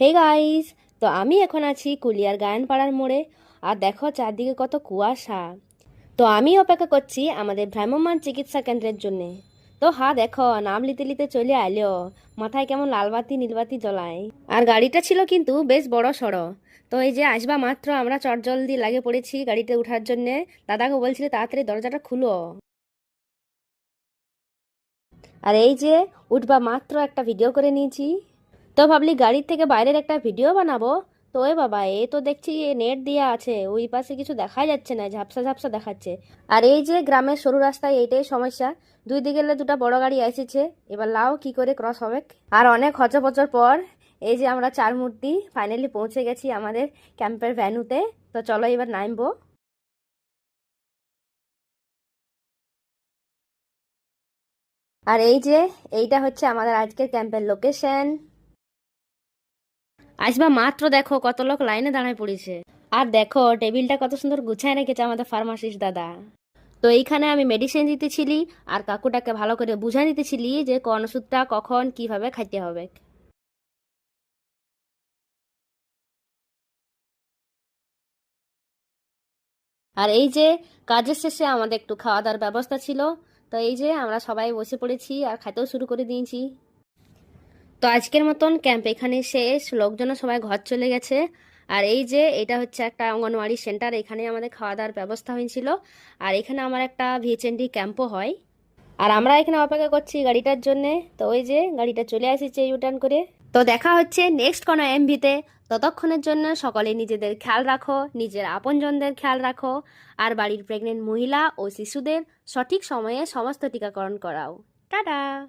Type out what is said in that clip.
Hey guys, তো আমি এখন আছি কুলিয়ার গায়নপাড়ার মোড়ে। আর দেখো চারদিকে কত কুয়াশা। তো আমি অপেক্ষা করছি আমাদের ভ্রাম্যমাণ চিকিৎসা কেন্দ্রের জন্যে। তো হ্যাঁ দেখো, নাম লিতে লিতে চলে আইলো। মাথায় কেমন লালবাতি নীলবাতি জ্বলায়। আর গাড়িটা ছিল কিন্তু বেশ বড় সড়ো। তো এই যে আসবা মাত্র আমরা চটজলদি লাগে পড়েছি গাড়িতে ওঠার জন্যে। দাদাকে বলছিলে তাড়াতাড়ি দরজাটা খুলো। আর এই যে উঠবা মাত্র একটা ভিডিও করে নিয়েছি। তো ভাবলি গাড়ির থেকে বাইরের একটা ভিডিও বানাবো। তো এ বাবা, এ তো দেখছি এ নেট দেওয়া আছে, ওই পাশে কিছু দেখা যাচ্ছে না, ঝাপসা ঝাপসা দেখাচ্ছে। আর এই যে গ্রামের সরু রাস্তায় এইটাই সমস্যা, দুই দিকে দুটা বড় গাড়ি এসেছে। এবার লাও কি করে ক্রস হবে। আর অনেক হচপচর পর এই যে আমরা চার মূর্তি ফাইনালি পৌঁছে গেছি আমাদের ক্যাম্পের ভ্যানুতে। তো চলো এবার নামবো। আর এই যে এইটা হচ্ছে আমাদের আজকের ক্যাম্পের লোকেশন। আসবা মাত্র দেখো কত লোক লাইনে দাঁড়ায় পড়েছে। আর দেখো টেবিলটা কত সুন্দর গুছায় রেখেছে আমাদের ফার্মাসিস্ট দাদা। তো এইখানে আমি মেডিসিন দিতেছিলি আর কাকুটাকে ভালো করে বুঝাই দিতেছিলি যে কোন ওষুধটা কখন কিভাবে খাইতে হবে। আর এই যে কাজের শেষে আমাদের একটু খাওয়া দাওয়ার ব্যবস্থা ছিল। তো এই যে আমরা সবাই বসে পড়েছি আর খাইতেও শুরু করে দিয়েছি। তো আজকের মতন ক্যাম্প এখানে শেষ, লোকজনও সবাই ঘর চলে গেছে। আর এই যে এটা হচ্ছে একটা অঙ্গনওয়াড়ি সেন্টার, এখানে আমাদের খাওয়া দাওয়ার ব্যবস্থা হয়েছিল। আর এখানে আমার একটা ভিএচএনডি ক্যাম্পও হয়। আর আমরা এখানে অপেক্ষা করছি গাড়িটার জন্য। তো ওই যে গাড়িটা চলে আসছে ইউটার্ন করে। তো দেখা হচ্ছে নেক্সট কোনো এমভিতে। ততক্ষণের জন্য সকলে নিজেদের খেয়াল রাখো, নিজের আপনজনদের খেয়াল রাখো। আর বাড়ির প্রেগনেন্ট মহিলা ও শিশুদের সঠিক সময়ে সমস্ত টিকাকরণ করাও। টাটা।